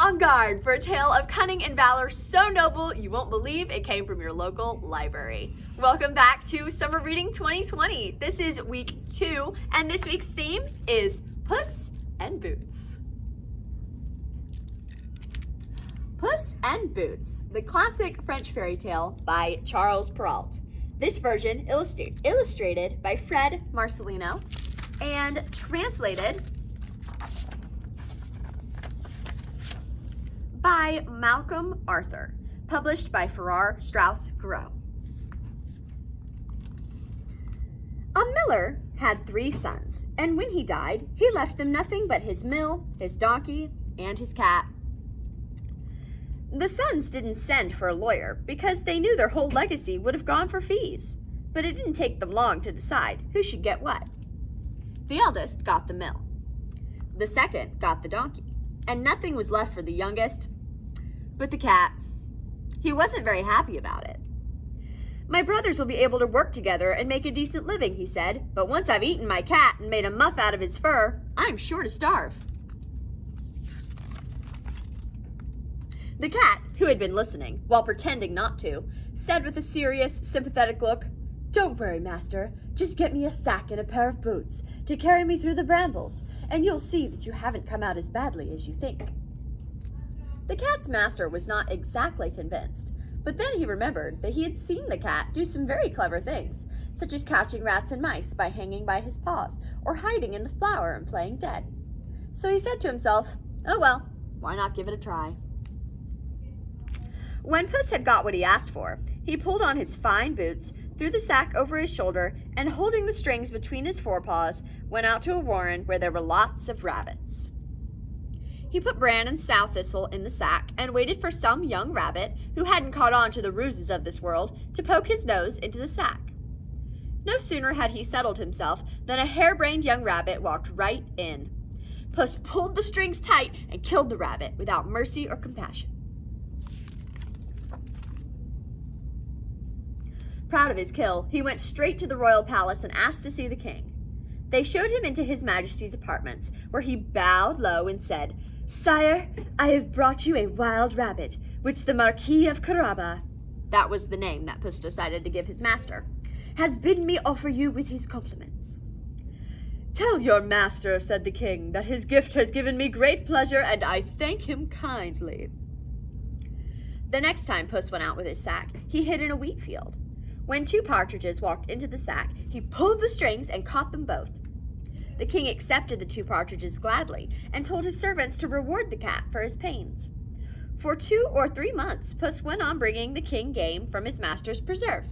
on guard for a tale of cunning and valor so noble you won't believe it came from your local library. Welcome back to Summer Reading 2020. This is week 2, and this week's theme is Puss and Boots. Puss and Boots, the classic French fairy tale by Charles Perrault. This version illustrated by Fred Marcelino and translated by Malcolm Arthur, published by Farrar, Straus Giroux. A miller had 3 sons, and when he died, he left them nothing but his mill, his donkey, and his cat. The sons didn't send for a lawyer because they knew their whole legacy would have gone for fees, but it didn't take them long to decide who should get what. The eldest got the mill. The second got the donkey, and nothing was left for the youngest but the cat. He wasn't very happy about it. My brothers will be able to work together and make a decent living, he said, but once I've eaten my cat and made a muff out of his fur, I'm sure to starve. The cat, who had been listening, while pretending not to, said with a serious, sympathetic look, "Don't worry, master. Just get me a sack and a pair of boots to carry me through the brambles, and you'll see that you haven't come out as badly as you think." The cat's master was not exactly convinced, but then he remembered that he had seen the cat do some very clever things, such as catching rats and mice by hanging by his paws, or hiding in the flour and playing dead. So he said to himself, "Oh well, why not give it a try?" When Puss had got what he asked for, he pulled on his fine boots, threw the sack over his shoulder, and holding the strings between his forepaws, went out to a warren where there were lots of rabbits. He put bran and sow thistle in the sack and waited for some young rabbit, who hadn't caught on to the ruses of this world, to poke his nose into the sack. No sooner had he settled himself than a harebrained young rabbit walked right in. Puss pulled the strings tight and killed the rabbit without mercy or compassion. Proud of his kill, he went straight to the royal palace and asked to see the king. They showed him into his majesty's apartments, where he bowed low and said, "Sire, I have brought you a wild rabbit, which the Marquis of Carabas," that was the name that Puss decided to give his master, "has bidden me offer you with his compliments." "Tell your master," said the king, "that his gift has given me great pleasure, and I thank him kindly." The next time Puss went out with his sack, he hid in a wheat field. When 2 partridges walked into the sack, he pulled the strings and caught them both. The king accepted the 2 partridges gladly and told his servants to reward the cat for his pains. For 2 or 3 months, Puss went on bringing the king game from his master's preserve.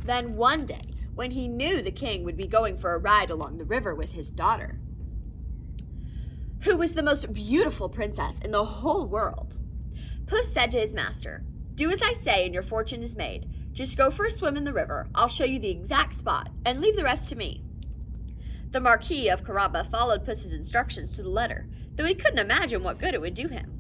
Then one day, when he knew the king would be going for a ride along the river with his daughter, who was the most beautiful princess in the whole world, Puss said to his master, "Do as I say and your fortune is made. Just go for a swim in the river. I'll show you the exact spot, and leave the rest to me." The Marquis of Carabas followed Puss's instructions to the letter, though he couldn't imagine what good it would do him.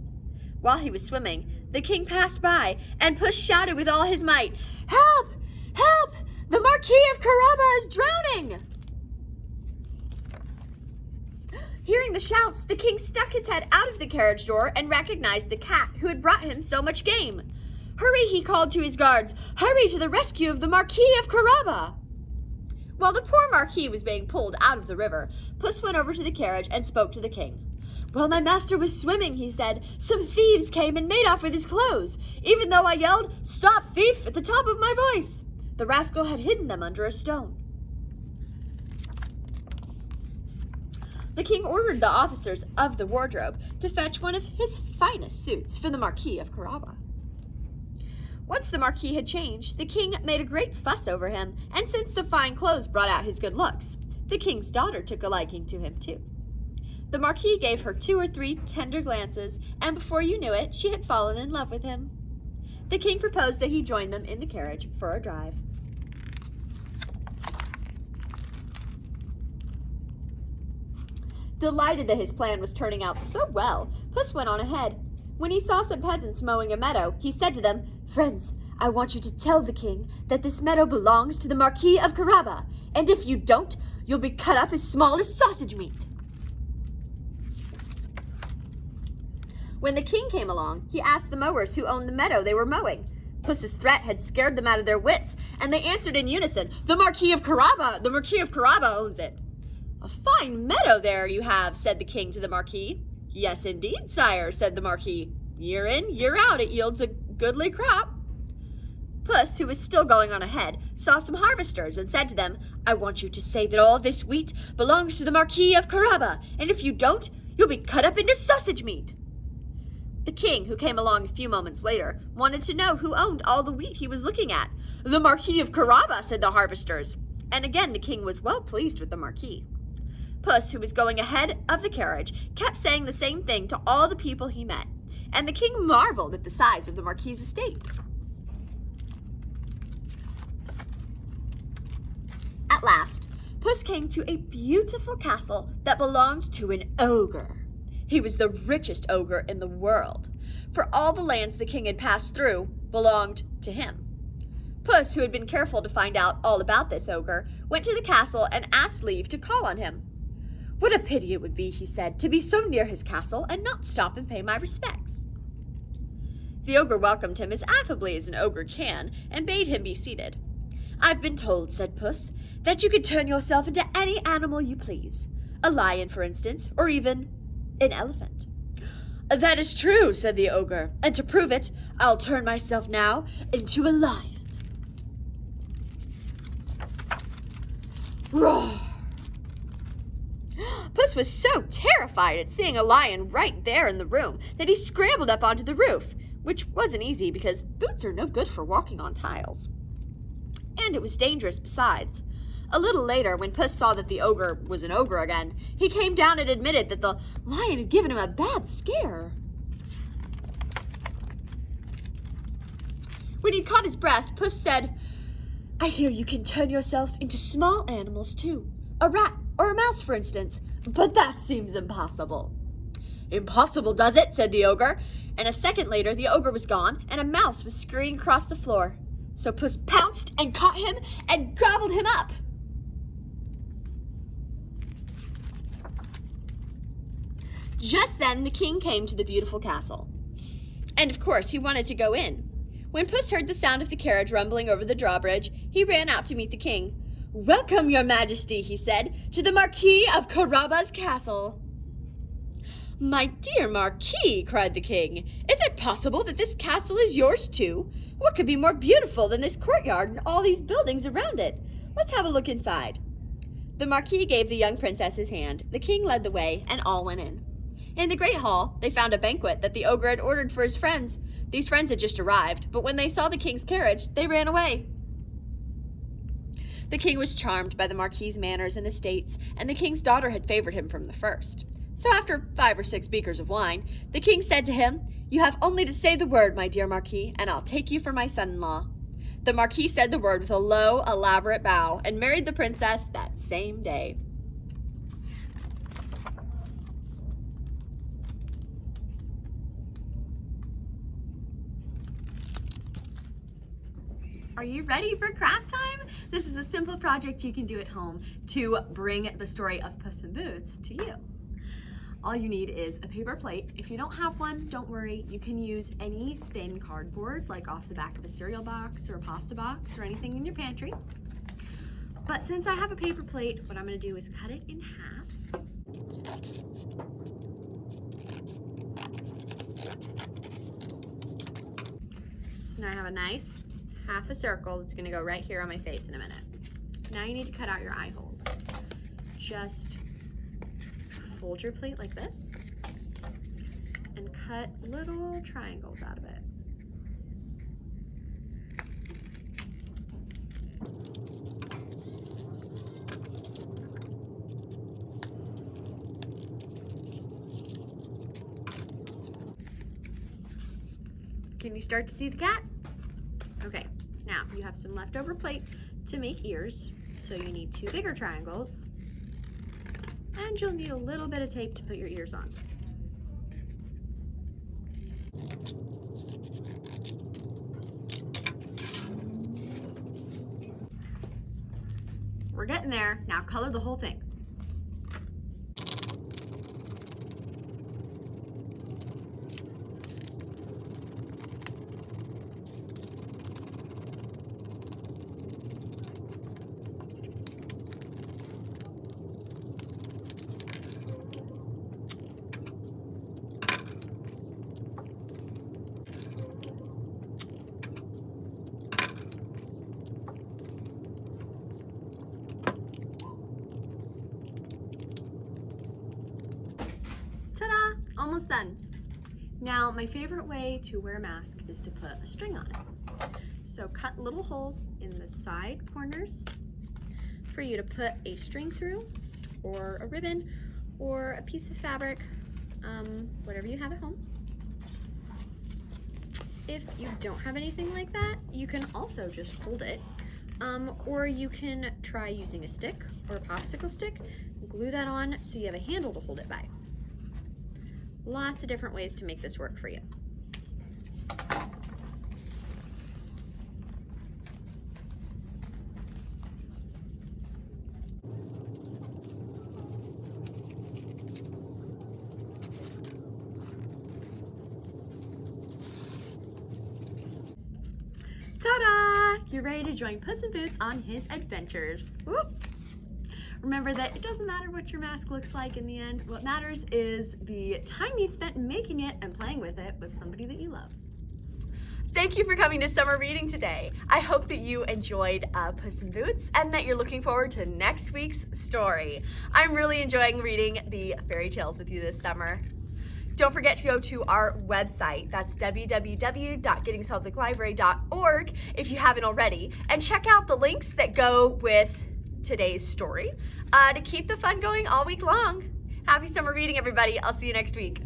While he was swimming, the king passed by, and Puss shouted with all his might, "Help! Help! The Marquis of Carabas is drowning!" Hearing the shouts, the king stuck his head out of the carriage door and recognized the cat who had brought him so much game. "Hurry," he called to his guards. "Hurry to the rescue of the Marquis of Carabas!" While the poor Marquis was being pulled out of the river, Puss went over to the carriage and spoke to the king. "While my master was swimming," he said, "some thieves came and made off with his clothes, even though I yelled, 'Stop, thief!' at the top of my voice. The rascal had hidden them under a stone." The king ordered the officers of the wardrobe to fetch one of his finest suits for the Marquis of Carabas. Once the Marquis had changed, the king made a great fuss over him, and since the fine clothes brought out his good looks, the king's daughter took a liking to him too. The Marquis gave her 2 or 3 tender glances, and before you knew it, she had fallen in love with him. The king proposed that he join them in the carriage for a drive. Delighted that his plan was turning out so well, Puss went on ahead. When he saw some peasants mowing a meadow, he said to them, "Friends, I want you to tell the king that this meadow belongs to the Marquis of Carabas, and if you don't, you'll be cut up as small as sausage meat." When the king came along, he asked the mowers who owned the meadow they were mowing. Puss's threat had scared them out of their wits, and they answered in unison, "The Marquis of Carrabba! The Marquis of Carrabba owns it." "A fine meadow there you have," said the king to the Marquis. "Yes, indeed, sire," said the Marquis. "Year in, year out, it yields a goodly crop." Puss, who was still going on ahead, saw some harvesters and said to them, "I want you to say that all this wheat belongs to the Marquis of Carrabba, and if you don't, you'll be cut up into sausage meat." The king, who came along a few moments later, wanted to know who owned all the wheat he was looking at. "The Marquis of Carrabba," said the harvesters, and again the king was well pleased with the Marquis. Puss, who was going ahead of the carriage, kept saying the same thing to all the people he met, and the king marveled at the size of the Marquis's estate. At last, Puss came to a beautiful castle that belonged to an ogre. He was the richest ogre in the world, for all the lands the king had passed through belonged to him. Puss, who had been careful to find out all about this ogre, went to the castle and asked leave to call on him. "What a pity it would be," he said, "to be so near his castle and not stop and pay my respects." The ogre welcomed him as affably as an ogre can and bade him be seated. "I've been told," said Puss, "that you could turn yourself into any animal you please. A lion, for instance, or even an elephant." "That is true," said the ogre, "and to prove it, I'll turn myself now into a lion." Roar! Puss was so terrified at seeing a lion right there in the room that he scrambled up onto the roof, which wasn't easy because boots are no good for walking on tiles. And it was dangerous besides. A little later, when Puss saw that the ogre was an ogre again, he came down and admitted that the lion had given him a bad scare. When he'd caught his breath, Puss said, "I hear you can turn yourself into small animals too. A rat or a mouse, for instance, but that seems impossible." "Impossible, does it?" said the ogre, and a second later the ogre was gone and a mouse was scurrying across the floor. So Puss pounced and caught him and gobbled him up. Just then the king came to the beautiful castle, and of course he wanted to go in. When Puss heard the sound of the carriage rumbling over the drawbridge, he ran out to meet the king. "Welcome, your majesty," he said, "to the Marquis of Carrabba's castle." "My dear Marquis," cried the king, "is it possible that this castle is yours too? What could be more beautiful than this courtyard and all these buildings around it? Let's have a look inside." The Marquis gave the young princess his hand, the king led the way, and all went in. In the great hall, they found a banquet that the ogre had ordered for his friends. These friends had just arrived, but when they saw the king's carriage, they ran away. The king was charmed by the Marquis's manners and estates, and the king's daughter had favored him from the first. So after 5 or 6 beakers of wine, the king said to him, "You have only to say the word, my dear Marquis, and I'll take you for my son-in-law." The Marquis said the word with a low, elaborate bow and married the princess that same day. Are you ready for craft time? This is a simple project you can do at home to bring the story of Puss in Boots to you. All you need is a paper plate. If you don't have one, don't worry. You can use any thin cardboard, like off the back of a cereal box or a pasta box or anything in your pantry. But since I have a paper plate, what I'm gonna do is cut it in half. So now I have a nice half a circle that's gonna go right here on my face in a minute. Now you need to cut out your eye holes. Just fold your plate like this and cut little triangles out of it. Can you start to see the cat? Okay, now you have some leftover plate to make ears, so you need 2 bigger triangles, and you'll need a little bit of tape to put your ears on. We're getting there. Now color the whole thing. almost done. Now, my favorite way to wear a mask is to put a string on it. So cut little holes in the side corners for you to put a string through, or a ribbon, or a piece of fabric, whatever you have at home. If you don't have anything like that, you can also just hold it, or you can try using a stick or a popsicle stick, glue that on so you have a handle to hold it by. Lots of different ways to make this work for you. Ta-da! You're ready to join Puss in Boots on his adventures. Whoop. Remember that it doesn't matter what your mask looks like in the end. What matters is the time you spent making it and playing with it with somebody that you love. Thank you for coming to summer reading today. I hope that you enjoyed Puss in Boots and that you're looking forward to next week's story. I'm really enjoying reading the fairy tales with you this summer. Don't forget to go to our website, that's www.gettingpubliclibrary.org if you haven't already, and check out the links that go with today's story to keep the fun going all week long. Happy summer reading, everybody. I'll see you next week.